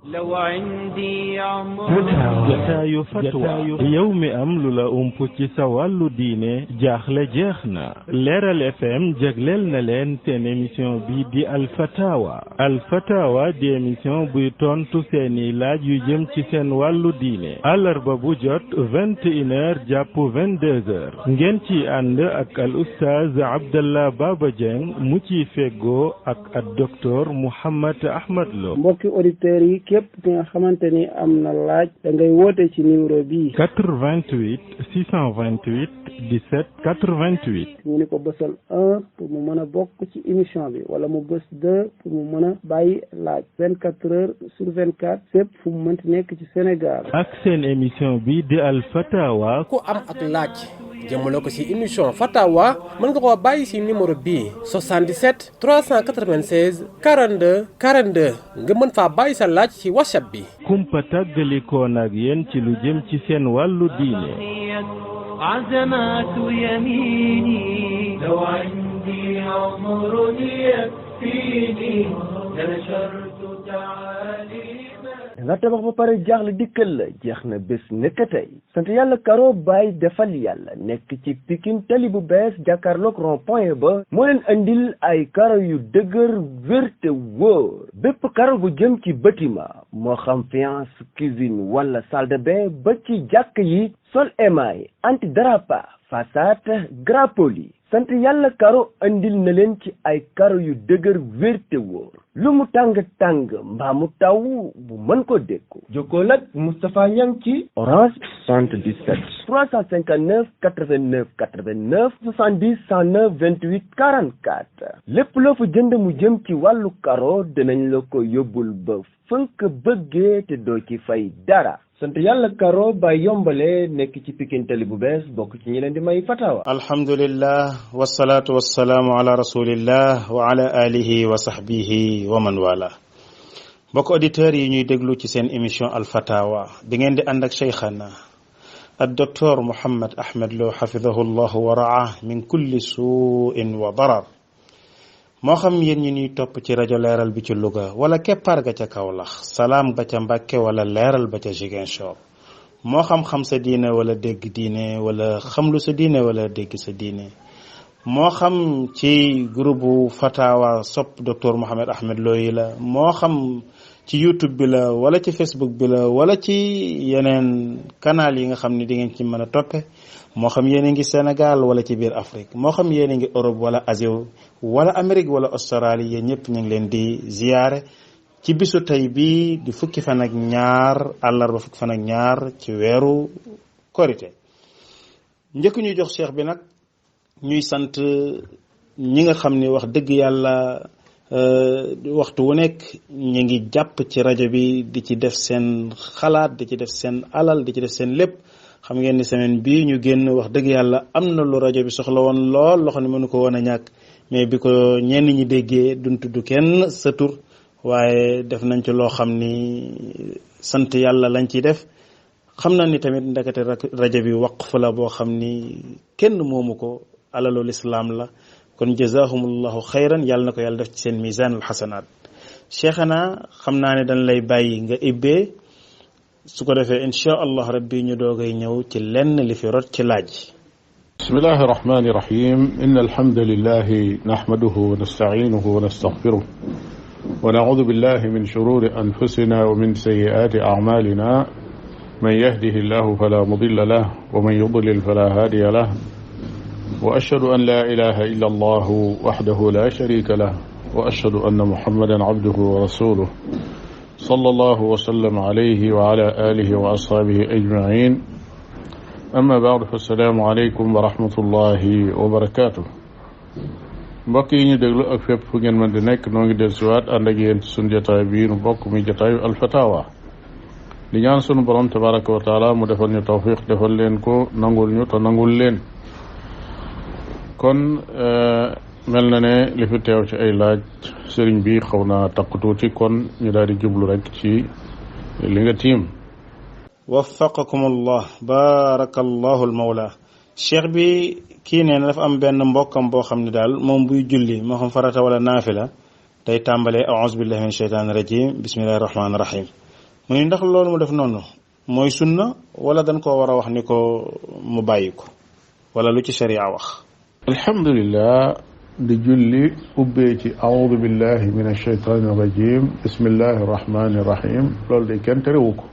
لو عندي عمر jataayu fatwa yow mi am lu la ump ci sa wàllu diine jaaxle jeex na Leeral FM jagleel na leen seen émission bi di alfatawa di émission buy tontu seeni laaj yu jëm ci seen wàllu diine àllarba bu jot 21h jàpp 22h ngeen ci ànd ak al oustaz Abdallah Baba Dieng mu ci feggoo ak docteur Mouhammad Ahmad Lo. mbokki auditeurs yi képp ki nga xamante ni am na laaj da ngay woote ci numéro bii 88 628 17 88 ñu ni ko bësal 1 pour mu mën a bokk ci émission bi wala mu bës 2 pour mu mën a bàyyi laaj 24 heures sur 24 fépp fu mu mënti nekk ci Sénégal ak seen émission bi di Al Fatawa ku am ak laaj jëmale ko ci émission Fatawa mën nga koo bàyyi ci numéro bii 77 396 42 42 nga mën faa bàyyi sa laaj ci WhatsApp bi. kumpa tàggalikoon ak yéen ci lu jëm ci seen wàllu diine. عزمات يميني لو عندي عمر يكفيني نشرت تعاليما nga tabax ba pare jaaxle dikkal la jeex na bés nekk tey sant yàlla Karo Baye defal yàlla nekk ci Pikine tali bu bees jàkkaarloog rond-point ba moo leen andil ay karo yu dëgër wér te wóor bépp karo bu jëm ci bâtiment moo xam faïence cuisine wala salle de bain ba ci jàkk yi sol émail anti-dérapage façade grappoli sant yàlla Karo andil na leen ci ay karo yu dëgër wér te wóor lu mu tàng-tàng mbaa mu taw bu mën ko dékku jokkoo nag Moustapha Niang ci orange 77 359 89 89 70 109 28 44 lépp loo fa jënd mu jëm ci wàllu karo dinañ la ko yóbbul ba fënk bëggee te doo ci fay dara sant yàlla Karo Baye yombale nekk ci Pikine tali bu bees bokk ci ñi leen di may fatawa. alhamdulillah wasalaatu wasalaamu ala rasulillah wa ala alihi wa sahbihi wa man wala mbokk auditeurs yi ñuy déglu ci seen émission al fatawa bi ngeen di ànd ak cheikhana ad docteur Mouhammad Ahmad Lo xafidahu llah wa raah min kulli suin wa darar moo xam yéen ñi ñuy topp ci rajo leeral bi ci Louga wala keppaar ga ca Kaolack salaam ba ca Mbàkke wala leeral ba ca Ziguinchor moo xam sa diine wala dégg diine wala xamlu sa diine wala dégg sa diine moo xam ci groupe fatawa sopp docteur Mouhammad Ahmad Lo yi la moo xam ci YouTube bi la wala ci Facebook bi la wala ci yeneen canal yi nga xam ni di ngeen ci mën a toppe moo xam yéen a ngi Sénégal wala ci biir Afrique moo xam yéen a ngi Europe wala Asie wala Amérique wala Australie yéen ñëpp ñu ngi leen di ziyaare ci bisu tey bi di fukki fan ak ñaar àllarba fukki fan ak ñaar ci weeru korité njëkk ñuy jox cheikh bi nag ñuy sant ñi nga xam ni wax dëgg yàlla waxtu wu nekk ñu ngi jàpp ci rajo bi di ci def seen xalaat di ci def seen alal di ci def seen lépp xam ngeen ni semaine bii ñu génn wax dëgg yàlla am na lu rajo bi soxla woon lool loo xam ne mënu ko woon a ñàkk mais bi ko ñenn ñi déggee duñ tudd kenn sa tur waaye def nañ ci loo xam ni sant yàlla lañ ciy def xam na ni tamit ndekete rajo bi waqf la boo xam ni kenn moomu ko alalul islaam la kon jazahumullahu xayran yàlla na ko yàlla def ci seen misaan al xasanaat cheikhana xam naa ne dañ lay bàyyi nga ibbee su ko defee insha allah rabbi ñu doogay ñëw ci lenn li fi rot ci laaj. bismillahi rahmani rahim inna alhamdulillahi nahmaduhu wa nasta'inuhu wa nastaghfiruh wa na'udhu billahi min shururi anfusina wa min sayyiati a'malina man yahdihillahu fala mudilla lahu wa man yudlil fala hadiya lahu wa ashhadu an la ilaha illa allah wahdahu la sharika lahu wa ashhadu anna muhammadan abduhu wa rasuluh sallallahu wa sallam alayhi wa ala alihi wa ashabihi ajma'in amma ba'du fa assalaamu aleykum wa rahmatullahi wa barakatuh mbokk yi ñu déglu ak fépp fu ngeen mën di nekk noo ngi del siwaat ànd ak yéen ci sunu jotaay bii nu bokk muy jotaayu alfatawa di ñaan sunu borom tabaraka wa taala mu defal ñu tawfiq defal leen ko nangul ñu te nangul leen kon mel na ne li fi teew ci ay laaj sëriñ bi xaw naa takk tuuti kon ñu daal di jublu rek ci li nga tiim waffaqakum allah barakallahu almawla cheikh bi kii nee na dafa am benn mbokkam boo xam ne daal moom buy julli moo xam farata wala naafila day tàmbalee a'uuzu billahi min shaytaani rajim bismillahi rahmaani rahim mu ni ndax loolu mu def noonu mooy sunna wala dañ koo war a wax ni ko mu bàyyi ko wala lu ci sharia wax. alhamdulillah di julli ubbee ci aoudu billahi min alshaytani irrajim bismillahi irrahmani irrahim loolu day kenn terewu ko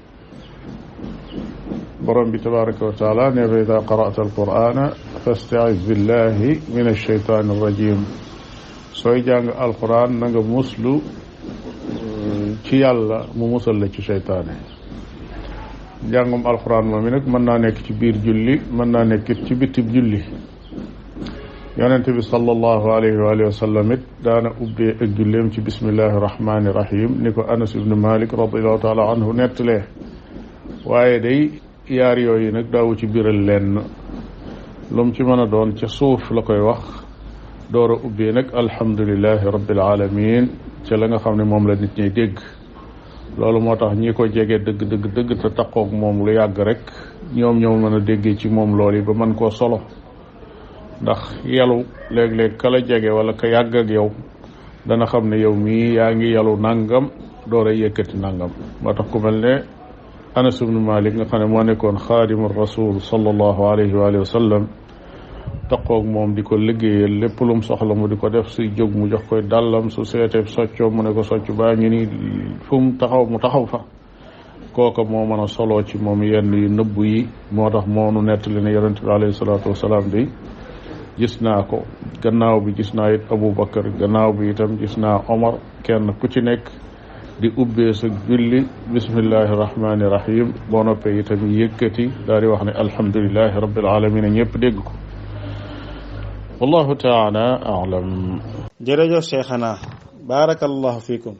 borom bi tabaraka wa taala ne fa ida qara'ta alqur'ana fastaiz billahi min alshaytani irrajim sooy jàng alquran na nga muslu ci yàlla mu musal la ci seytaane jàngum alquran moom mi nag mën naa nekk ci biir julli mën naa nekk ci bitib julli yonente bi sallallahu alayhi wa alihi wa sallam it daana ubbee ak julleem ci bismillahi rahmani rahim ni ko Anas ibnu Malik radiallahu taala anhu nettalee waaye day yaar yooyu nag daawu ci biral lenn lu mu ci mën a doon ca suuf la koy wax door a ubbee nag alhamdulilahi rabbil alamin ca la nga xam ne moom la nit ñi dégg loolu moo tax ñi ko jege dëgg te taqoog moom lu yàgg rek ñoom ñoo mën a déggee ci moom loolu yi ba mën koo solo ndax yalu léeg-léeg ka la jege wala ka yàgg ak yow dana xam ne yow mii yaa ngi yalu nangam door a yëkkati nangam moo tax ku mel ne Anas ibnu Malik nga xam ne moo nekkoon xaadimu rasul sallallahu alayhi wa sallam taqoog moom di ko liggéeyal lépp lu mu soxla mu di ko def suy jóg mu jox koy dàllam su seetee soccoo mu ne ko socc baa ngi ni fu mu taxaw fa kooka moo mën a soloo ci moom yenn yu nëbb yi moo tax moo nu nettali ne yonente bi alayhi salaatu wasalaam bi gis naa ko gannaaw bi gis naa it Abu Bakar gannaaw bi itam gis naa Omar kenn ku ci nekk di ubbee sa julli bismillahi rahmani rahim boo noppee itam yëkkati daal di wax ne alhamdulilahi rabbil alamin ñëpp dégg ko wallahu taala alam. jërëjëf cheikhana barakallahu fikum.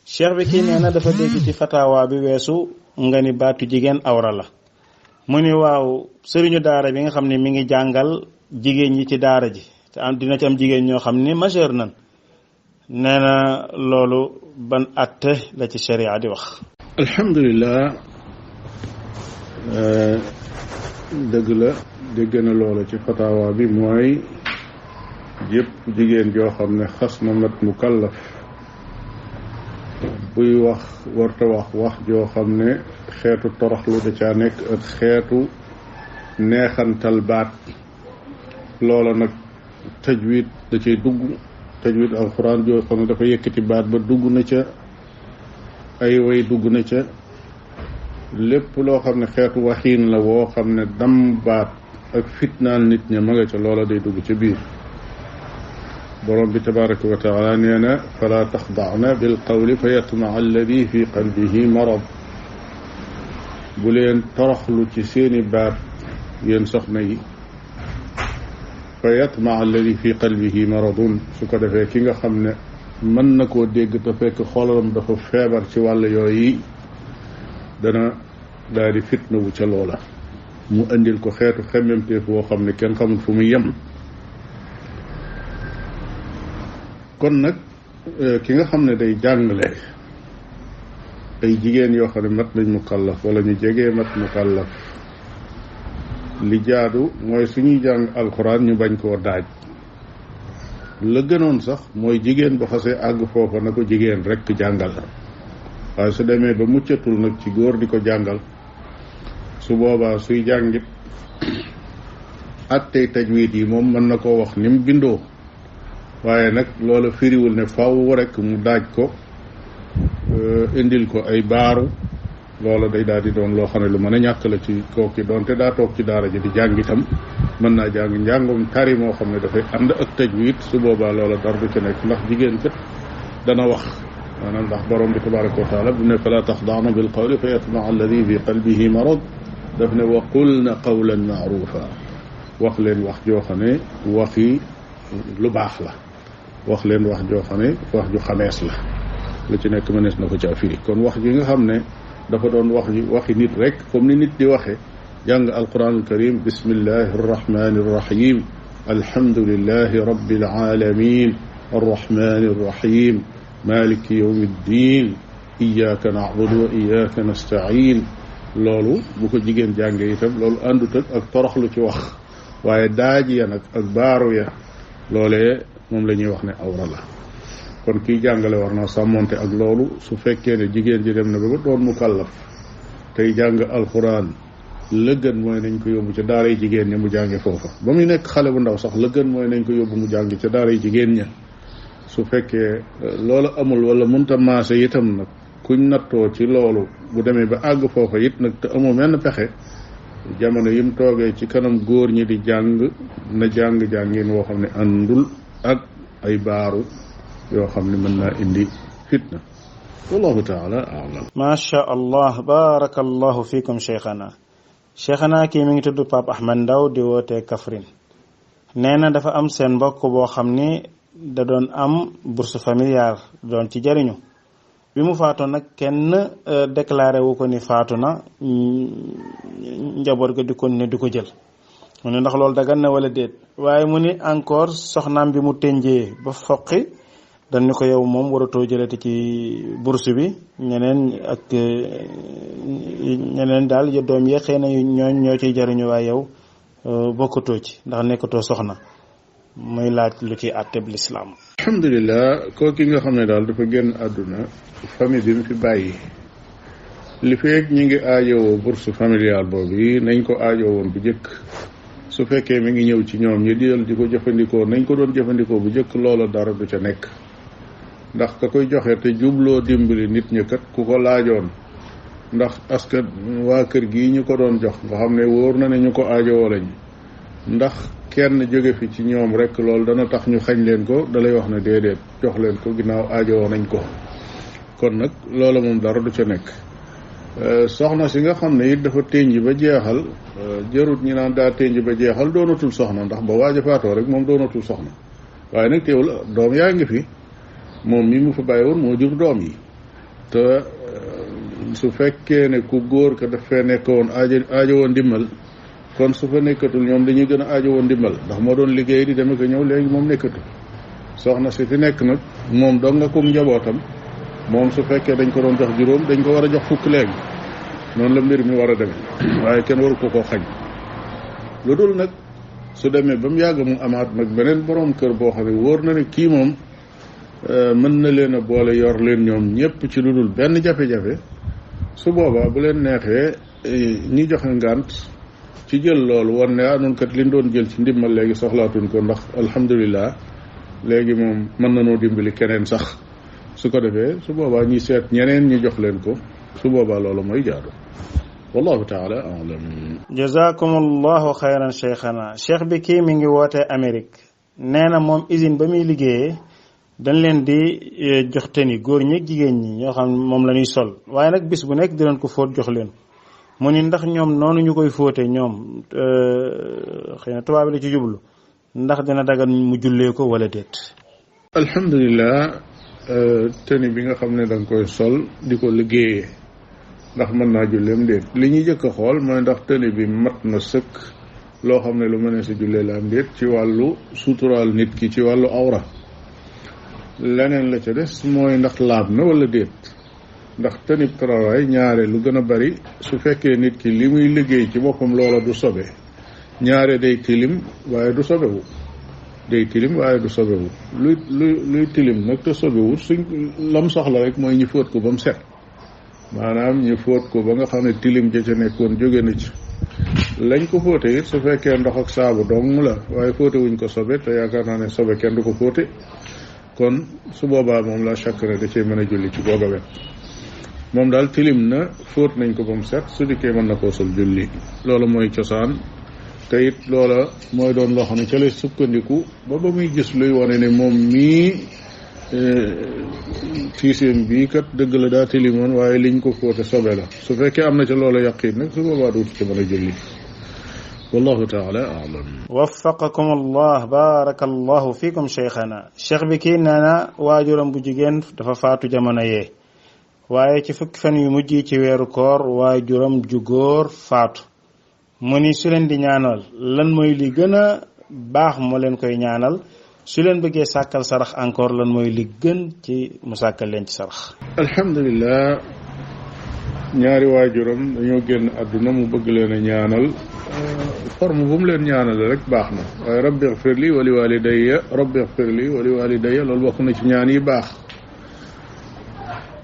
cheikh bi kii nee na dafa dégg ci fatawa bi weesu nga ni baatu jigéen awra la mu ni waaw sëriñu daara bi nga xam ne mi ngi jàngal jigéen ñi ci daara ji te am dina ci am jigéen ñoo xam ne majeur nan nee na loolu ban atte la ci sharia di wax. alhamdulilah dëgg la dégg na loola ci fatawa bi mooy yëpp jigéen joo xam ne xas na mat mukallaf buy wax warta wax joo xam ne xeetu toroxlu da caa nekk ak xeetu neexantal baat loola nag tajwid da cay dugg tajwid alquran joo xam ne dafa yëkkati baat ba dugg na ca ay way dugg na ca lépp loo xam ne xeetu waxiin la woo xam ne dam baat ak fitnaal nit ña ma nga ca loola day dugg ca biir borom bi tabaraka wa taala nee na fala taxda'na bil qawli fa yatma'a alladi fi qalbihi marad bu leen toroxlu ci seeni baat yéen soxna yi fa yatma'a alladi fi qalbihi maradun su ko defee ki nga xam ne mën na koo dégg te fekk xolam dafa feebar ci wàll yooyu dana daal di fitna wu ca loola mu indil ko xeetu xemmemteef woo xam ne kenn xamul fu muy yem. kon nag ki nga xam ne day jàngale ay jigéen yoo xam ne mat nañ mukallaf wala ñu jegee mat mukallaf li jaadu mooy suñuy jàng alxuraan ñu bañ koo daaj la gënoon sax mooy jigéen bu xasee àgg foofa na ko jigéen rekk jàngal waaye su demee ba muccatul nag ci góor di ko jàngal su boobaa suy jàngit ak tey tajwid yi moom mën na koo wax ni mu bindoo waaye nag loola firiwul ne faw rek mu daaj ko indil ko ay baaru loola day daal di doon loo xam ne lu mën a ñàkk la ci kooki doonte daa toog ci daara ji di jàng itam mën naa jàng njàngum tari moo xam ne dafay ànd ak tajwid su boobaa loola dara du ci nekk ndax jigéen kat dana wax maanaam ndax borom bi tabaraka wa taala bu ne fala taxda'na bil qawli fa yatma'a alladi fi qalbihi marad daf ne wa qulna qawlan ma'rufa wax leen wax joo xam ne waxi lu baax la wax leen wax joo xam ne wax ju xamees la lu ci nekk mënees na ko ca firi kon wax ji nga xam ne dafa doon waxi nit rek comme ni nit di waxe jàng alquranul karim bismillahi arrahmani arrahim alhamdulillahi rabbil alamin arrahmani arrahim maliki yawmi ddin iyyaka na'budu wa iyyaka nasta'in loolu bu ko jigéen jàngee itam loolu àndut ak toroxlu ci wax waaye daaj ya nag ak baaru ya loolee moom la ñuy wax ne awra la kon kiy jàngale war naa sàmmonte ak loolu. su fekkee ne jigéen ji dem na ba doon mu kàllaf tey jàng alxuraan, la gën mooy nañ ko yóbbu ca daaray jigéen ña mu jànge foofa. ba muy nekk xale bu ndaw sax la gën mooy nañ ko yóbbu mu jàngi ca daaray jigéen ña. su fekkee loolu amul wala mënta maase itam nag kuñ nattoo ci loolu bu demee ba àgg foofa it nag te amoo menn pexe, jamono yim toogee ci kanam góor ñi di jàng na jàngin woo xam ne àndul ak ay baaru yoo xam ne mën naa indi fitna. wallahu taala a'lam. macha allah, barakallahu fikum cheikhana. kii mi ngi tudd Pape Ahmed Ndaw di wootee Kaffrine. nee na dafa am seen mbokk boo xam ni da doon am bourse familiale doon ci jariñu. bi mu faatoo nag kenn déclaré wu ko ni faatu na, njaboot ga di ko ne di ko jël. mu ne ndax loolu dagan na wala déet. waaye mu ni encore soxnaam bi mu tënjee ba foqi dañ ni ko yow moom waratoo jëlati ci bourse bi, ñeneen daal ya doom yee xëy na ñoo ciy jariñu, waaye yow bokkatoo ci ndax nekkatoo soxna. muy laaj lu ci àtteb lislaam. alhamdulilah, kooki nga xam ne daal dafa génn àdduna, famille bi mu fi bàyyi, li feeg ñi ngi aajowoo bourse familiale boobu yi nañ ko aajowoon bu jëkk. su fekkee mi ngi ñëw ci ñoom ñi di ko jëfandikoo nañ ko doon jëfandikoo bu jëkk, loola dara du ca nekk. ndax ka koy joxe te jubloo dimbali nit ñi kat ku ko laajoon ndax askan waa kër gii ñu ko doon jox nga xam ne wóor na ne ñu ko aajowoo lañ, ndax kenn jóge fi ci ñoom rek loolu dana tax ñu xañ leen ko, dalay wax ne déedéet, jox leen ko ginnaaw aajowoo nañ ko. kon nag loola moom dara du ca nekk. soxna si nga xam ne it dafa ténj ba jeexal, jarut ñi naan daa ténj ba jeexal doonatul soxna, ndax ba waaj a faatoo rek moom doonatul soxna. waaye nag teewul doom yaa ngi fi, moom mi mu fa bàyyi woon moo jur doom yi. te su fekkee ne ku góor ka daf fee nekk woon aajowoo ndimbal, kon su fa nekkatul ñoom dañuy gën a aajowoo ndimbal, ndax moo doon liggéey di dem ak ñëw, léegi moom nekkatul. soxna si fi nekk nag moom dong nga ko njabootam, moom su fekkee dañ ko doon jox juróom dañ ko war a jox fukk léegi. noonu la mbir mi war a demee, waaye kenn waru ko xañ. lu dul nag su demee ba mu yàgg mu amaat nag beneen borom kër boo xam ne wóor na ne kii moom mën na leen a boole yor leen ñoom ñëpp ci lu dul benn jafe-jafe. su boobaa bu leen neexee ñi joxe ngànt ci jël loolu wan ne noonu kat liñ doon jël ci ndimbal léegi soxlaatuñ ko, ndax alhamdulilah léegi moom mën na noo dimbali keneen sax. su ko defee su boobaa ñi seet ñeneen ñi jox leen ko, su boobaa loolu mooy jaadu. wallahu taala alam. jazakumullahu xayran cheikhana. cheikh bi kii mi ngi wootee Amérique. nee na moom usine ba muy liggéeyee dañ leen di jox teni góor ñi jigéen ñi ñoo xam moom la ñuy sol, waaye nag bis bu nekk di leen ko fóot jox leen. mu ni ndax ñoom noonu ñu koy fóote ñoom xëy na tubaab bi la ci jublu, ndax dina dagan mu jullee ko wala déet. alhamdulilah, teni bi nga xam ne da nga koy sol di ko liggéeyee ndax mën naa julleem déet. li ñuy jëkk a xool mooy ndax teni bi mat na sëkk loo xam ne lu mën a si jullee la am déet ci wàllu suturaal nit ki ci wàllu awra. leneen la ca des mooy ndax laab na wala déet. ndax tenib travail ñaare lu gën a bari su fekkee nit ki li muy liggéey ci boppam loola du sobe, ñaare day tilim waaye du sobewu. luy tilim nag te sobewu suñ lam soxla rek mooy ñu fóot ko ba mu set, maanaam ñu fóot ko ba nga xam ne tilim ja ca nekkoon jóge na ci. lañ ko fóote it su fekkee ndox ak saabu dong la, waaye fóote wuñ ko sobe, te yaakaar naa ne sobe kenn du ko fóote, kon su boobaa moom la chaque ne da cee mën a julli ci googa wet. moom daal tilim na, fóot nañ ko ba mu set, su dikkee mën na koo sol julli. loolu mooy cosaan, te it loola mooy doon loo xam ne ca lay sukkandiku ba muy gis luy wane ne moom mii tiiseem bii kat dëgg la daa tilimoon waaye liñ ko fóote sobe la. su fekkee am na ca loola yaqiin nag su boobaa duutu ci mën a julli. wallahu taala a'lam. waffaqakum allah, barakallahu fikum cheikhana. cheikh bi kii nee na waajuram bu jigéen dafa faatu jamono yee, waaye ci fukki fan yu mujj ci weeru koor waajuram ju góor faatu. mu ni su leen di ñaanal lan mooy li gën a baax moo leen koy ñaanal, su leen bëggee sàkkal sarax encore lan mooy li gën ci mu sàkkal leen ci sarax. alhamdulilah, ñaari waajuram dañoo génn àdduna mu bëgg leen a ñaanal, forme bu mu leen ñaanale rek baax na waaye rabbi ighfir li wa li walidayya rabbi ighfir li wa li walidayya loolu bokk na ci ñaan yi baax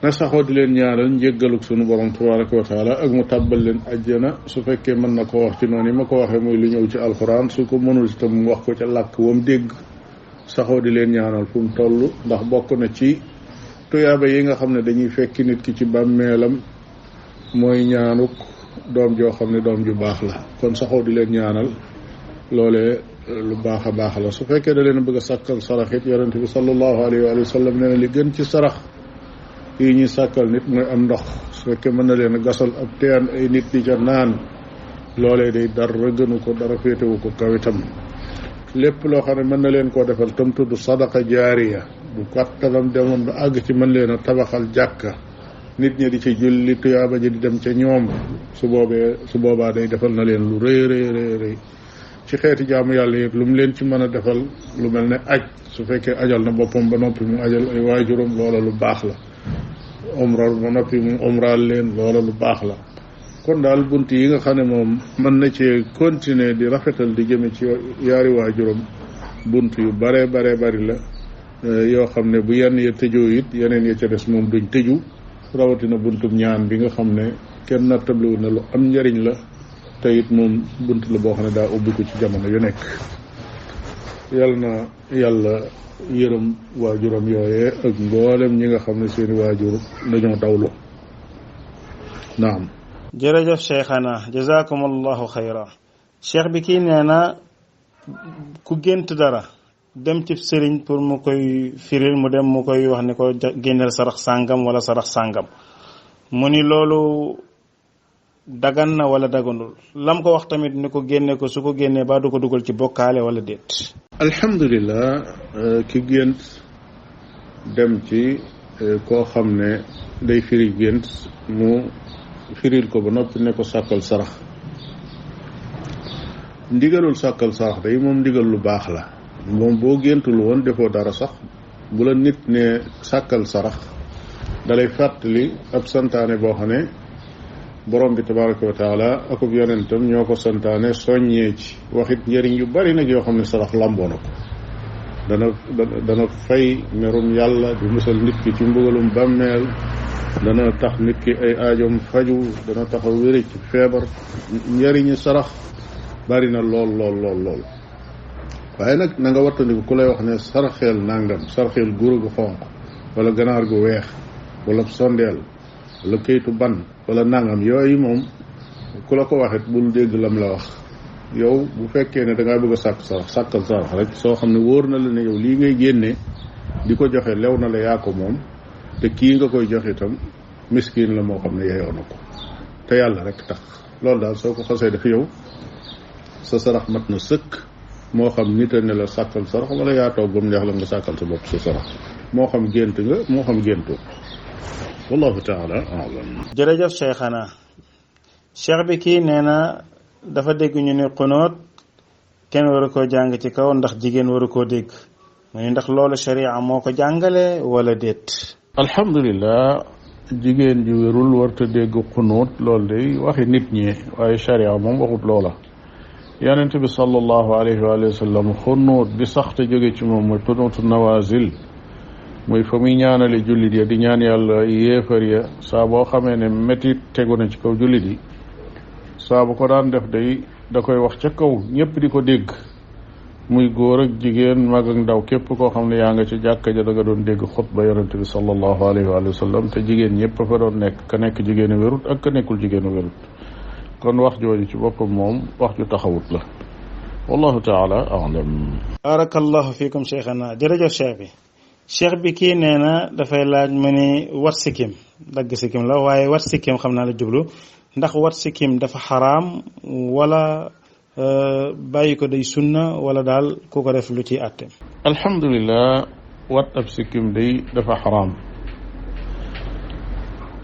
na saxoo di leen ñaanal njéggaluk sunu borom tabaraka wa taala ak mu tàbbal leen ajjana su fekkee mën na ko wax ci noonu yi ma ko waxee muy lu ñëw ci alxuraan su ko mënul itam mu wax ko ca làkk wam dégg saxoo di leen ñaanal fu mu toll ndax bokk na ci tuyaaba yi nga xam ne dañuy fekki nit ki ci bàmmeelam mooy ñaanuk doom joo xam ne doom ju baax la kon saxoo di leen ñaanal loolee lu baax a baax la su fekkee da leen bëgg a sàkkal sarax it yonente bi sallallahu alayhi wa sallam nee na li gën ci sarax yi ñuy sàkkal nit mooy am ndox su fekkee mën na leen a gasal ab teen ay nit di ca naan loolee day dara gënu ko dara féetewu ko kaw itam lépp loo xam ne mën na leen koo defal tam tudd sadaqa jaariya bu kattanam demoon ba àgg ci mën leen a tabaxal jàkka nit ñi di ci julli tuyaaba ji di dem ca ñoom su boobaa day defal na leen lu rëy rëy ci xeeti jaamu yàlla yëpp lu mu leen ci mën a defal lu mel ne aj su fekkee ajal na boppam ba noppi mu ajal ay waajuram loola lu baax la umra ba noppi mu umraal leen loola lu baax la kon daal bunt yi nga xam ne moom mën na cee continuer di rafetal di jëme ci yaari waajuram bunt yu bare bari la yoo xam ne bu yenn ya tëjoo it yeneen ya ca des moom duñ tëju rawatina buntub ñaan bi nga xam ne kenn nattabliwu na lu am njariñ la te it moom bunt la boo xam ne daa ubbi ko ci jamono yu nekk yal na yàlla yërëm waajuram yooyee ak mboolem ñi nga xam ne seeni waajur dañoo dawlu naam jërëjëf cheikhana jazakumullahu xayra cheikh bi kii nee na ku gént dara dem ci sëriñ pour mu koy firil mu dem mu koy wax ni ko génneel sarax sàngam wala sarax sàngam mu ni loolu dagan na wala daganul lam ko wax tamit ni ko génne ko su ko génnee ba du ko dugal ci bokkaale wala déet alhamdulilah ki gént dem ci koo xam ne day firi gént mu firil ko ba noppi ne ko sàkkal sarax ndigalul sàkkal sarax day moom ndigal lu baax la moom boo géntul woon defoo dara sax bu la nit ne sàkkal sarax dalay fàttali ab santaane boo xam ne borom bi tabaraka wa taala akub yonentam ñoo ko santaane soññee ci waxit njëriñ yu bari nag yoo xam ne sarax lamboo na ko dana fay merum yàlla di musal nit ki ci mbugalum bàmmeel dana tax nit ki ay aajom faju dana tax a wére ci feebar njëriñu sarax bari na lool waaye nag na nga wattandiku ku lay wax ne sarxeel nangam sarxeel guro gu xonq wala ganaar gu weex wala sondeel wala kayitu ban wala nangam yooyu moom ku la ko waxit bul dégg lam la wax yow bu fekkee ne da ngaa bëgg a sàkkal sarax rek soo xam ne wóor na la ne yow lii ngay génne di ko joxe lew na la yaa ko moom te kii nga koy joxe itam miskin la moo xam ne yeyoo na ko te yàlla rek tax loolu daal soo ko xasee def yow sa sarax mat na sëkk moo xam nit a ne la sàkkal sarax wala yaa toog ba mu neex la nga sàkkal sa bopp sa sarax moo xam gént nga moo xam géntoo wallahu taala alam jërëjëf cheikhana cheikh bi kii nee na dafa dégg ñu ne xunóot kenn waru koo jàng ci kaw ndax jigéen waru koo dégg mu ne ndax loolu sharia moo ko jàngale wala déet alhamdulilah jigéen ji wérul warta dégg xunóot loolu day waxi nit ñi waaye sharia moom waxut loola yonent bi sallallahu alayhi wa sallam xunóot bi sax te jóge ci moom mooy xunóotu nawazil muy fa muy ñaanale jullit ya di ñaan yàlla yéefar ya saa boo xamee ne métit tegu na ci kaw jullit yi saa bu ko daan def day da koy wax ca kaw ñëpp di ko dégg muy góor ak jigéen mag ak ndaw képp koo xam ne yaa nga ci jàkka ja da nga doon dégg xutba yonent bi sallallahu alayhi wa sallam te jigéen ñëpp fa doon nekk ka nekk jigéenu wérut ak ka nekkul jigéenu wérut kon wax jooju ci boppam moom wax ju taxawut la wallahu taala alam barakallahu fiikum cheikhana jërëjëf cheikh bi cheikh bi kii nee na dafay laaj ma ni wat sikkim dagg sikkim la waaye wat sikkim xam naa la jublu ndax wat sikkim dafa xaraam wala bàyyi ko day sunna wala daal ku ko def lu ciy àtte alhamdulilah wat ab sikkim day dafa xaraam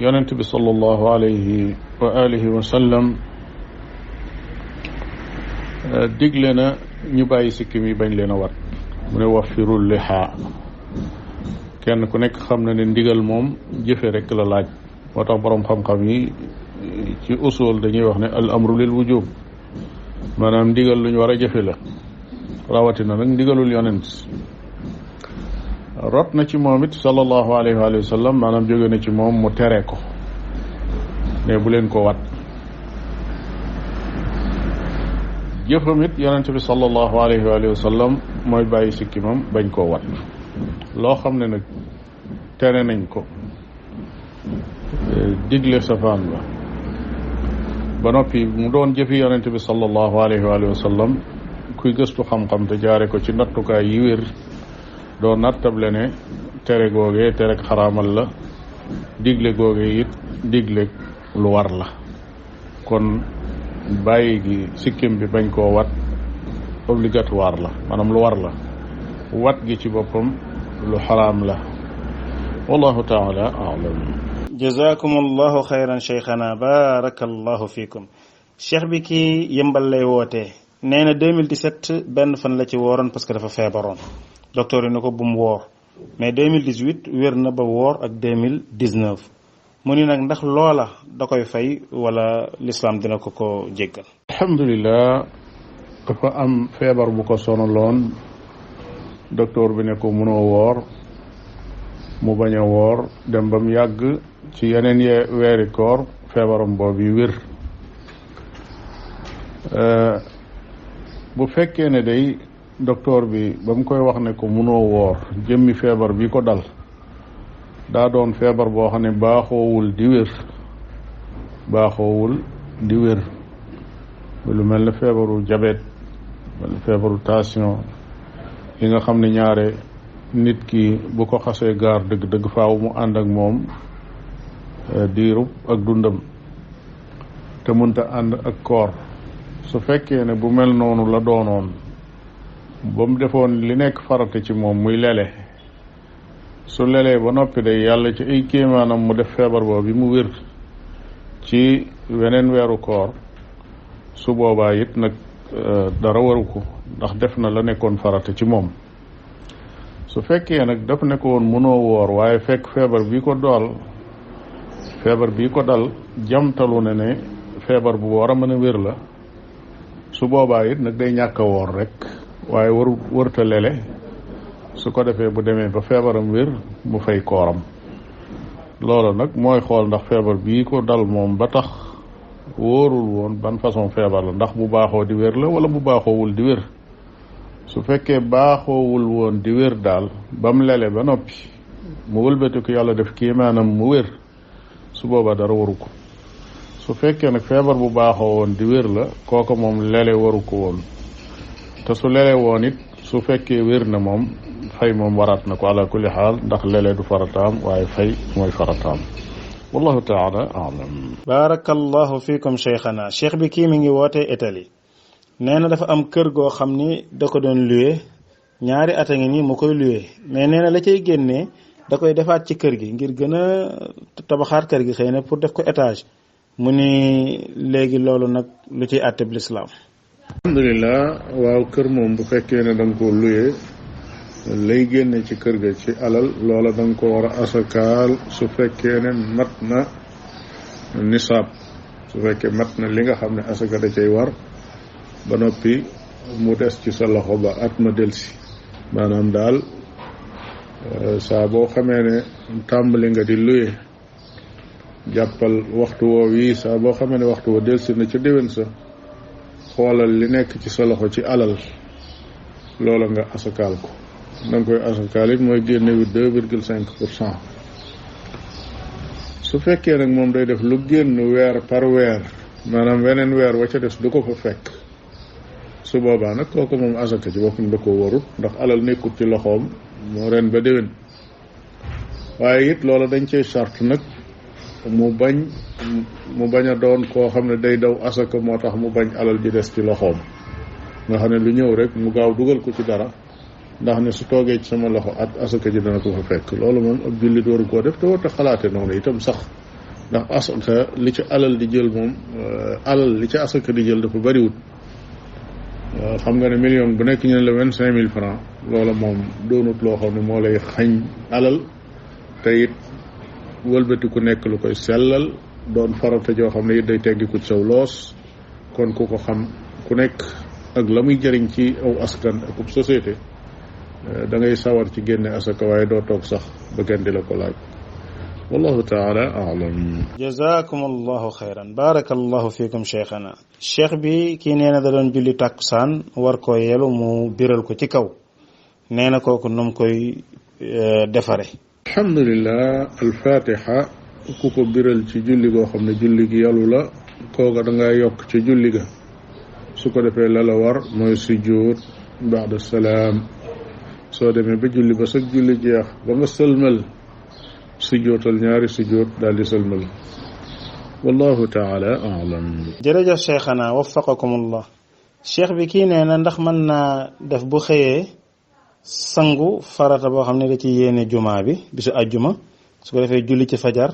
yonent bi sallallahu alayhi wa alihi wa sallam digle na ñu bàyyi sikkim yi bañ leen a wat mu ne wafirul liha kenn ku nekk xam na ne ndigal moom jëfe rek la laaj moo tax boroom xam-xam yi ci usul dañuy wax ne al amru lil wujub maanaam ndigal lu ñu war a jëfe la rawatina nag ndigalul yonent rot na ci moom it sallallahu alayhi wa sallam maanaam jóge na ci moom mu tere ko ne bu leen ko wat jëfam it yonent bi sallallahu alayhi wa sallam mooy bàyyi sikkimam bañ koo wat loo xam ne nag tere nañ ko digle safaan ba noppi mu doon jëfi yonent bi sallallahu alayhi wa sallam kuy gëstu xam-xam te jaare ko ci nattukaay yi wér doo nattable ne tere googee tere xaraamal la digle googee it digle lu war la kon bàyyi gi sikkim bi bañ koo wat obligatoire la maanaam lu war la wat gi ci boppam lu xaraam la wallahu taala a'lam. jazakum allahu xayran cheikhana barakallahu fikum. cheikh bi kii yëmbal lay wootee nee na 2017 benn fan la ci wooroon parce que dafa feebaroon docteur yi ne ko bu mu woor mais 2018 wér na ba woor ak 2019 mu ni nag ndax loola da koy fay wala l'islam dina ko ko jéggal. alhamdulilah dafa am feebar bu ko sonaloon docteur bi ne ko mënoo woor mu bañ a woor dem ba mu yàgg ci yeneen weeri koor feebaram boobu yi wér bu fekkee ne day docteur bi ba mu koy wax ne ko mënoo woor jëmmi feebar bi ko dal daa doon feebar boo xam ne baaxoowul di wér lu mel ne feebaru diabète wala feebaru tension yi nga xam ne ñaare nit ki bu ko xasee gaar dëgg-dëgg faaw mu ànd ak moom diirub ak dundam te mënta ànd ak koor su fekkee ne bu mel noonu la doonoon ba mu defoon li nekk farata ci moom muy lele su lelee ba noppi day yàlla ci ay kéemaanam mu def feebar boobu bi mu wér ci weneen weeru koor su boobaa it nag dara waru ko ndax def na la nekkoon farata ci moom su fekkee nag daf ne ko woon mënoo woor waaye fekk feebar bii ko dal jamtalu ne feebar bu war a mën a wér la su boobaa it nag day ñàkk a woor rek waaye wërta lele su ko defee bu demee ba feebaram wér mu fay kooram loolu nag mooy xool ndax feebar bii ko dal moom ba tax wóorul woon ban façon feebar la ndax bu baaxoo di wér la wala bu baaxoowul di wér su fekkee baaxoowul woon di wér daal ba mu lele ba noppi mu wëlbati ko yàlla def kii maanaam mu wér su boobaa dara waru ko su fekkee nag feebar bu baaxoo woon di wér la kooka moom lele waru ko woon te su lele woon it su fekkee wér na moom fay moom waraat na ko ala kulli xaal ndax lele du farataam waaye fay mooy farataam wallahu taala alam. barakallahu fikum cheikhana. cheikh bi kii mi ngi wootee Italie nee na dafa am kër goo xam ni da ko doon luye ñaari at a ngi nii mu koy luye mais nee na la cay génnee da koy defaat ci kër gi ngir gën a tabaxaat kër gi xëy na pour def ko étage mu ni léegi loolu nag lu ciy àtteb lislaam. alhamdulilah waaw kër moom bu fekkee ne da nga ko luye lay génne ci kër ga ci alal loola da nga ko war a asakaal su fekkee ne mat na nisaab su fekkee mat na li nga xam ne asaka da cay war ba noppi mu des ci sa loxo ba at ma delsi maanaam daal saa boo xamee ne tàmbali nga di luye jàppal waxtu woo wii saa boo xamee ne waxtu woo delsi na ca déwén sa xoolal li nekk ci sa loxo ci alal loola nga asakaal ko da nga koy asakaal it mooy génne wi 2,5%. su fekkee nag moom day def lu génn weer par weer maanaam weneen weer wa ca des du ko fa fekk su boobaa nag kooku moom asaka ci boppam da ko warut ndax alal nekkut ci loxoom moo ren ba déwén waaye it loola dañ cey charte nag mu bañ a doon koo xam ne day daw asaka moo tax mu bañ alal ji des ci loxoom nga xam ne lu ñëw rek mu gaaw dugal ko ci dara ndax ne su toogee ci sama loxo at asaka ji dana ko fa fekk loolu moom ab jullit waru koo def te warta xalaate noonu itam sax ndax asaka li ci alal di jël moom alal li ci asaka di jël dafa bariwut xam nga ne million bu nekk ñu ne la 25,000 francs loola moom doonut loo xam ne moo lay xañ alal te it wëlbati ku nekk lu koy sellal doon farata joo xam ne it day teggi ku saw loos kon ku ko xam ku nekk ak la muy jëriñ ci aw askan ak société da ngay sawar ci génne asaka waaye doo toog sax ba kenn di la ko laaj wallahu taala aalam. jazakum allahu xayran barakallahu fikum cheikhana. cheikh bi kii nee na da doon julli tàkkusaan war koo yelu mu biral ko ci kaw nee na kooku nu mu koy defare. alhamdulillah alfatiha ku ko biral ci julli goo xam ne julli gi yàllu la kooka da ngaa yokk ca julli ga su ko defee la la war mooy sujjuud baada salaam soo demee ba julli ba sag julli jeex ba nga sëlmal sujjootal ñaari sujjoot daal di sëlmal wallahu taala aalam. jërëjëf cheikhana waffaqakumullah. cheikh bi kii nee na ndax mën naa def bu xëyee sangu farata boo xam ne da ci yéene jumaa bi bisu ajjuma su ko defee julli ci fajar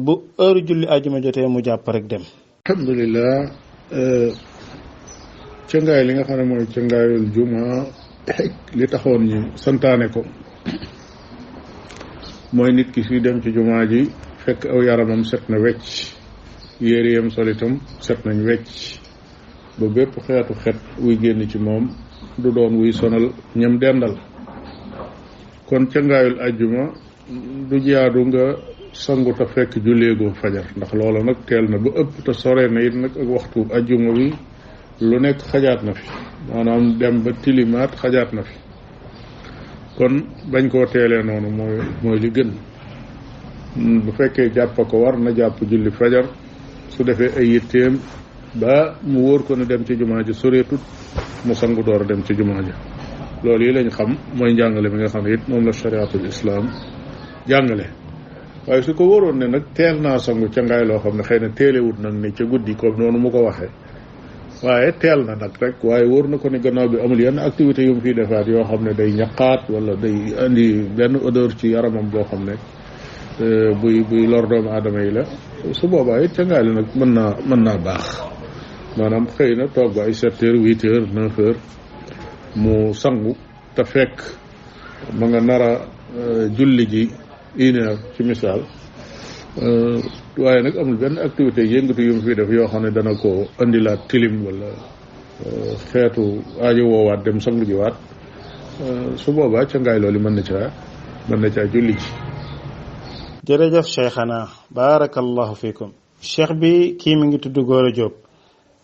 bu heure julli ajjuma jotee mu jàpp rek dem. alhamdulillah cëngaay li nga xam ne mooy cëngaayul juma li taxoon ñu santaane ko mooy nit ki suy dem ci jumaa ji fekk aw yaramam set na wecc yéreyam solitam set nañ wecc ba bépp xeetu xet wuy génn ci moom du doon wuy sonal ñam dendal kon cëngaayul ajjuma du jaadu nga sangu te fekk julleegoo fajar ndax loola nag teel na ba ëpp te sore na it nag ak waxtu ajjuma bi lu nekk xajaat na fi maanaam dem ba tilimaat xajaat na fi kon bañ koo teelee noonu mooy li gën bu fekkee jàpp ko war na jàpp julli fajar su defee ay yitteem ba mu wóor ko ne dem ci jumaa ji soreetut mu sangu door a dem ci jumaa ji loolu yi lañ xam mooy njàngale mi nga xam ne it moom la chariatul islam jàngale waaye su ko wóoroon ne nag teel naa sangu ca ngaay loo xam ne xëy na teelewut nag ne ca guddi comme noonu mu ko waxee waaye teel na nag rek waaye wóor na ko ne gannaaw bi amul yenn activité yu mu fiy defaat yoo xam ne day ñaqaat wala day indi benn odeur ci yaramam boo xam ne buy lor doomu aadama yi la su boobaa it ca ngaay la nag mën naa baax maanaam xëy na toog ba ay 7 heures 8 heures 9 heures mu sangu te fekk ma nga nar a julli ji 1 heure ci misaal waaye nag amul benn activité yëngatu yu mu fi def yoo xam ne dana ko andilaat tilim wala xeetu aajo woowaat dem sangu jiwaat su boobaa ca ngaay loolu mën na caa julli ji. jërëjëf cheikhana barakallahu fikum. cheikh bi kii mi ngi tudd Gora Diop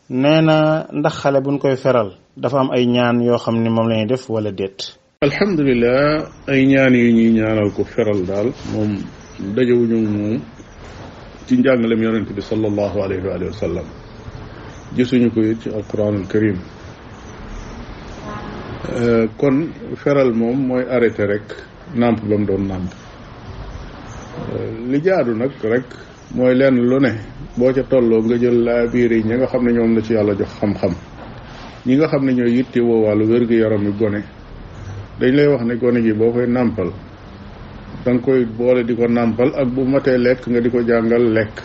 nee na ndax xale buñ koy feral dafa am ay ñaan yoo xam ne moom la ñuy def wala déet. alhamdulilah ay ñaan yi ñuy ñaanal ko feral daal moom dajewuñu moom ci njàngalem yonent bi sallallahu alayhi wa sallam gisuñu ko it ci alquran al karim kon feral moom mooy arrêté rek nàmp ba mu doon nàmp li jaadu nag rek mooy lenn lu ne boo ca tolloo nga jël laa biir yi ñi nga xam ne ñoom la ci yàlla jox xam-xam ñi nga xam ne ñooy yitte woo wàllu wér-gu-yaram yi gone dañ lay wax ne gone gi boo koy nàmpal da nga koy boole di ko nàmpal ak bu matee lekk nga di ko jàngal lekk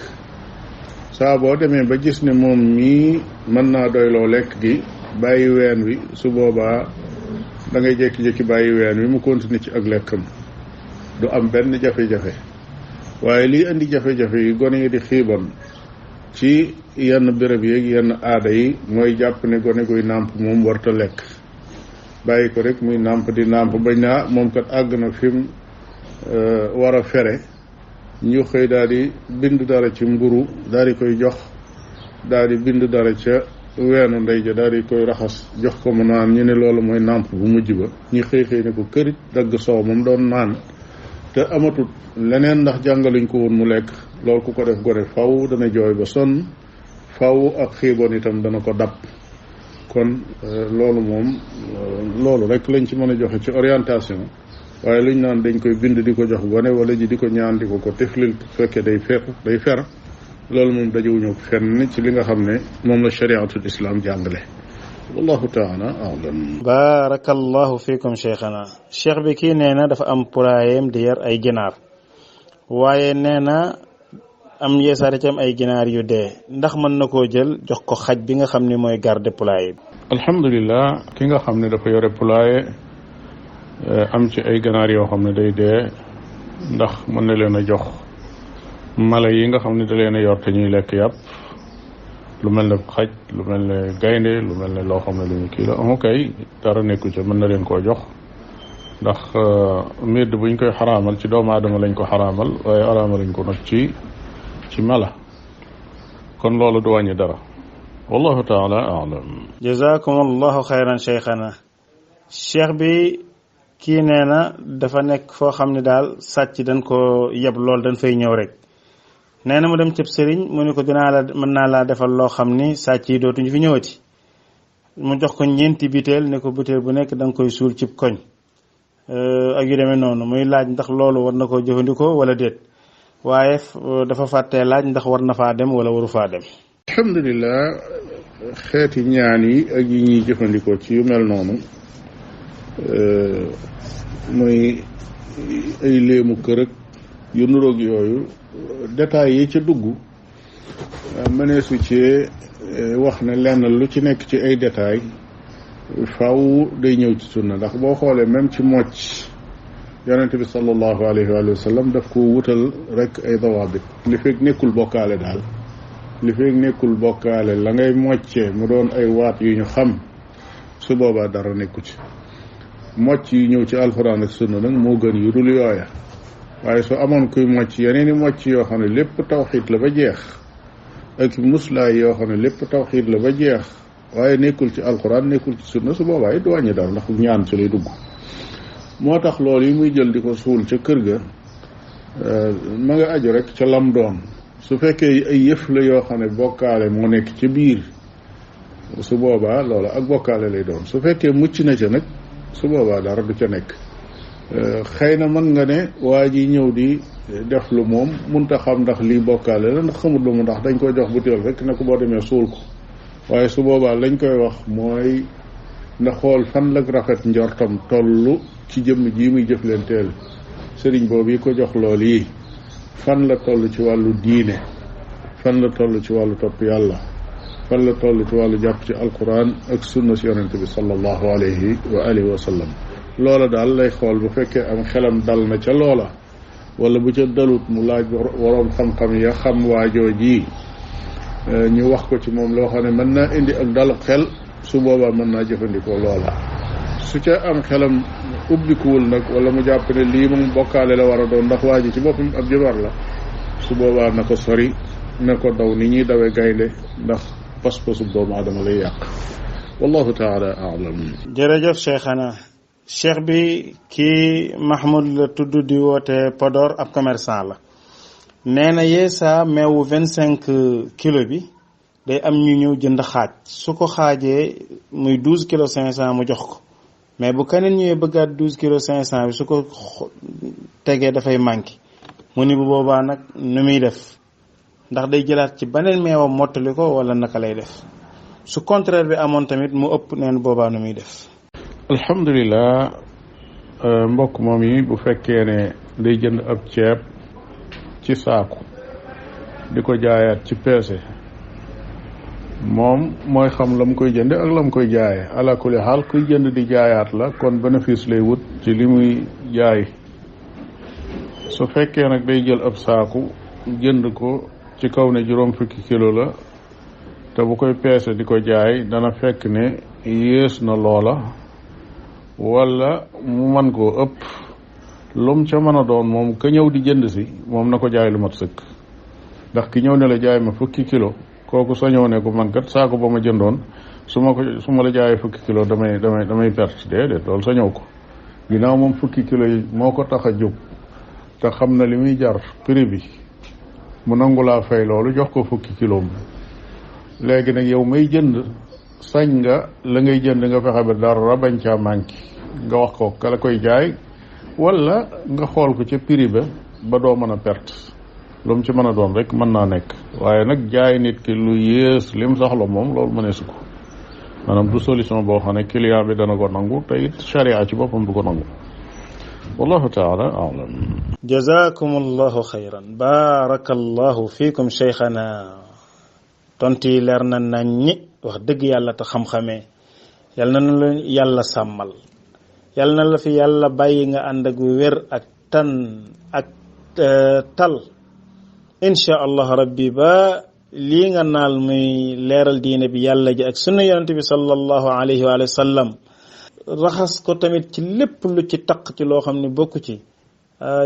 saa boo demee ba gis ne moom mii mën naa doyloo lekk gi bàyyi ween wi su boobaa da ngay jékki-jékki bàyyi ween wi mu continuer ci ak lekkam du am benn jafe-jafe waaye lii indi jafe-jafe yi gone yi di xiibon ci yenn béréb yi yenn aada yi mooy jàpp ne gone guy nàmp moom warta lekk bàyyi ko rek muy nàmp di nàmp bañ naa moom kat àgg na fi mu war a fere ñu xëy daal di bind dara ci mburu daal di koy jox daal di bind dara ca weenu ndey ja daal di koy raxas jox ko mu naan ñu ne loolu mooy nàmp bu mujj ba ñu xëy ne ko kërit dagg soow moom doon naan te amatut leneen ndax jàngaluñ ko woon mu lekk loolu ku ko def gone faw dana jooy ba sonn faw ak xiiboon itam dana ko dab kon loolu rek lañ ci mën a joxe ci orientation waaye luñ naan dañ koy bind di ko jox gone wala ji di ko ñaan di ko tiflil fekkee day fer loolu moom dajewuñu fenn ci li nga xam ne moom la chariatul islam jàngale wallahu taala alam. barakallahu fikum cheikhana. cheikh bi kii nee na dafa am poulailler di yar ay ginaar waaye nee na am yeesaare ci am ay ginaar yu dee ndax mën na koo jël jox ko xaj bi nga xam ni mooy garde poulailler bi. alhamdulilah ki nga xam ne dafa yore poulailler am ci ay ganaar yoo xam ne day dee ndax mën na leen a jox mala yi nga xam ne da leen a yor te ñuy lekk yàpp lu mel ne xaj lu mel ne gaynde lu mel ne loo xam ne lu ñu kii la amu kay dara nekku ca mën na leen koo jox ndax médd buñ koy xaraamal ci doomu aadama lañ ko xaraamal waaye xaraamal lañ ko nag ci mala kon loolu du wàññi dara wallahu taala alam jazakum allahu xayran cheikhana cheikh bi kii nee na dafa nekk foo xam ne daal sàcc dañ ko yeb lool dañ fay ñëw rek nee na mu dem cëb sëriñ mu ni ko mën naa laa defal loo xam ni sàcc yi dootuñu fi ñëwati mu jox ko 4 biteel ne ko biteel bu nekk da nga koy suul cib koñ ak yu demee noonu muy laaj ndax loolu war na koo jëfandikoo wala déet waaye dafa fàttee laaj ndax war na faa dem wala waru faa dem. alhamdulilah xeeti ñaan yi ak yi ñuy jëfandikoo ci yu mel noonu muy ay léemu kër ak yu nuroog yooyu détails yi ca dugg mëneesu ci wax ne lenn lu ci nekk ci ay détails faw day ñëw ci sunna ndax boo xoolee même ci mocc yonente bi sallallahu alayhi wa sallam daf ko wutal rek ay dawaabit li fekk nekkul bokkaale daal li fekk nekkul bokkaale la ngay moccee mu doon ay waat yu ñu xam su boobaa dara nekku ci mocc yi ñëw ci alxuraan ak sunna nag moo gën yu dul yooya waaye su amoon kuy mocc yeneen i mocc yoo xam ne lépp tawxiid la ba jeex ak muslaay yoo xam ne lépp tawxiid la ba jeex waaye nekkul ci alxuraan nekkul ci sunna su boobaa it du wàññi dara ndax ñaan ci lay dugg moo tax loolu yi muy jël di ko suul ca kër ga ma nga aju rek ca lam doon su fekkee ay yëf la yoo xam ne bokkaale moo nekk ci biir su boobaa loolu ak bokkaale lay doon su fekkee mucc na ca nag su boobaa dara du ca nekk xëy na mën nga ne waa ji ñëw di def lu moom munta xam ndax lii bokkaale la ndax xamut lu mu ndax dañ koy jox butéel rek ne ko boo demee suul ko waaye su boobaa lañ koy wax mooy na xool fan la rafet njortam tollu ci jëmm ji muy jëflanteel sëriñ boobu yi ko jox lool yi fan la toll ci wàllu diine fan la toll ci wàllu topp yàlla fan la toll ci wàllu jàpp ci alquran ak sunna si yonente bi sallallahu alayhi wa alihi wa sallam loola daal lay xool bu fekkee am xelam dal na ca loola wala bu ca dalut mu laaj waroom xam-xam ya xam waajoo ji ñu wax ko ci moom loo xam ne mën naa indi ak dal xel su boobaa mën naa jëfandikoo loola su ca am xelam ubbikuwul nag wala mu jàpp ne lii moom bokkaale la war a doon ndax waa ji ci boppam ab jabar la su boobaa na ko sori na ko daw ni ñuy dawee gaynde ndax pas-pasu doomu aadama lay yàq wallahu taala alam jërëjëf cheikhana cheikh bi kii Mahmoud la tudd di woote Podor ab commerçant la nee na yeesa meewu 25 kilo bi day am ñu ñëw jënd xaaj su ko xaajee muy 12 kilo 500 mu jox ko mais bu keneen ñëwee bëggaat 12 kilo 500 bi su ko tegee dafay manqué mu ni bu boobaa nag nu muy def ndax day jëlaat ci beneen meewam mottali ko wala naka lay def su contraire bi amoon tamit mu ëpp neen boobaa nu muy def. alhamdulilah mbokk moom yi bu fekkee ne day jënd ab ceeb ci saaku di ko jaayaat ci peese moom mooy xam la mu koy jënde ak la mu koy jaaye ala kulli xaal kuy jënd di jaayaat la kon bénéfice lay wut ci li muy jaay su fekkee nag day jël ab saaku jënd ko ci kaw ne 50 kilo la te bu koy peese di ko jaay dana fekk ne yées na loola wala mu mën koo ëpp lum ca mën a doon moom ka ñëw di jënd si moom na ko jaay lu mat sëkk ndax ki ñëw ne la jaay ma 10 kilo kooku sañoo ne ko man kat saako ba ma jëndoon su ma la jaayee 10 kilo damay perte déedéet loolu sañoo ko ginnaaw moom 10 kilo yi moo ko tax a jóg te xam na li muy jar prix bi mu nangu laa fay loolu jox ko 10 kilo léegi nag yow may jënd sañ nga la ngay jënd nga fexe ba dara bañ caa manqué nga wax ko ka la koy jaay wala nga xool ko ca prix ba doo mën a perte lu mu ci mën a doon rek mën naa nekk waaye nag jaay nit ki lu yées lim soxla moom loolu mëneesu ko maanaam du solution boo xam ne client bi dana ko nangu te it charia ci boppam du ko nangu wallahu taala alam jazakum allahu xayran barakallahu fiikum cheikhana tonti leer na nañ ñi wax dëgg yàlla te xam-xamee yal na la yàlla sàmmal yal na la fi yàlla bàyyi nga ànd ak wér ak tan ak tal incha allah rabbi ba lii nga naal muy leeral diine bi yàlla ji ak sunna yonente bi sallallahu alayhi wa sallam raxas ko tamit ci lépp lu ci taq ci loo xam ne bokku ci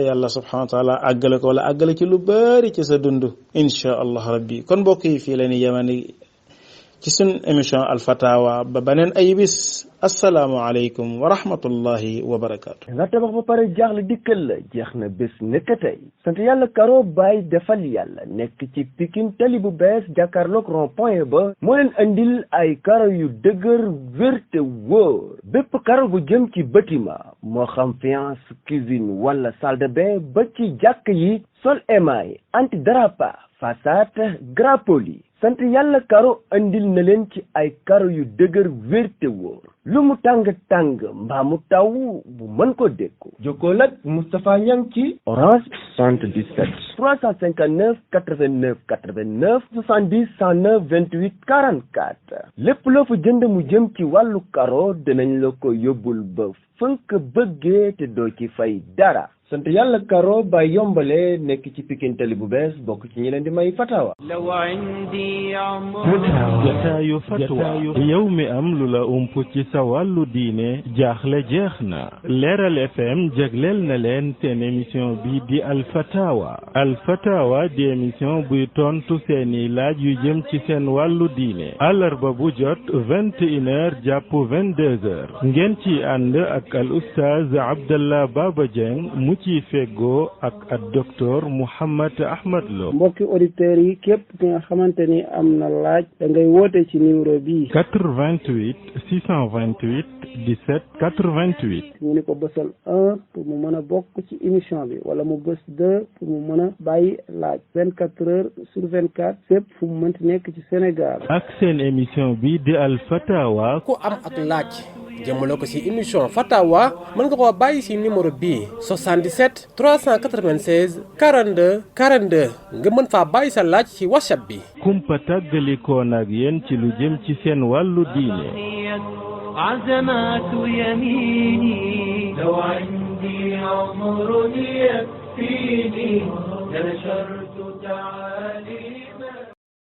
yàlla subhanahu wa taala àggale ko wala àggale ci lu bari ci sa dund insha allah rabbi kon mbokk yi fii la ni yemani ci sun émission Al Fatawa ba beneen ay bis assalaamu aleykum wa rahmatullahi wa barakaatu. nga tabax ba pare jaaxle dikkal la jeex na bés nekk tey sant yàlla karo baay defal yàlla nekk ci Pikine tali bu bees jàkkaarloog rond-point ba moo leen andil ay karo yu dëgër wér te wóor bépp karo bu jëm ci bâtiment moo xam fiance cuisine wala salle de bain ba ci jàkk yi sol émail anti-dérapage façade grappoli sant yàlla karo andil na leen ci ay karo yu dëgër wér te wóor lu mu tàng-tàng mbaa mu taw bu mën ko dékku jokkoo ak Moustapha Niang ci orange 77 359 89 89 70 109 28 44 lépp loo fa jënd mu jëm ci wàllu karo dinañ la ko yóbbul ba fënk bëggee te doo ci fay dara sant yàlla karo ba yombale nekk ci Pikine tali bu bees bokk ci ñi leen di may fatawa jataayu fatwa yow mi am lu la ump ci sa wàllu diine jaaxle jeex na Leeral FM jagleel na leen seen émission bi di Al Fatawa di émission buy tontu seeni laaj yu jëm ci seen wàllu diine àllarba bu jot 21h jàpp 22h ngeen ci ànd ak al oustaz Abdallah Baba Dieng mu ci feggoo ak docteur Mouhammad Ahmad Lo. mbokki auditeurs yi képp ki nga xamante ni am na laaj da ngay woote ci numéro bii 88 628 17 88 ñu ni ko bësal 1 pour mu mën a bokk ci émission bi wala mu bës 2 pour mu mën a bàyyi laaj 24 heures sur 24 fépp fu mu mënti nekk ci Sénégal ak seen émission bi di Al Fatawa ku am ak laaj jëmale ko ci émission Fatawa mën nga koo bàyyi ci numéro bii 77 396 42 42 nga mën faa bàyyi sa laaj ci WhatsApp bi. kumpa tàggalikoon ak yéen ci lu jëm ci seen wàllu diine. عزمات يميني لو عندي عمر يكفيني لنشرت تعاليم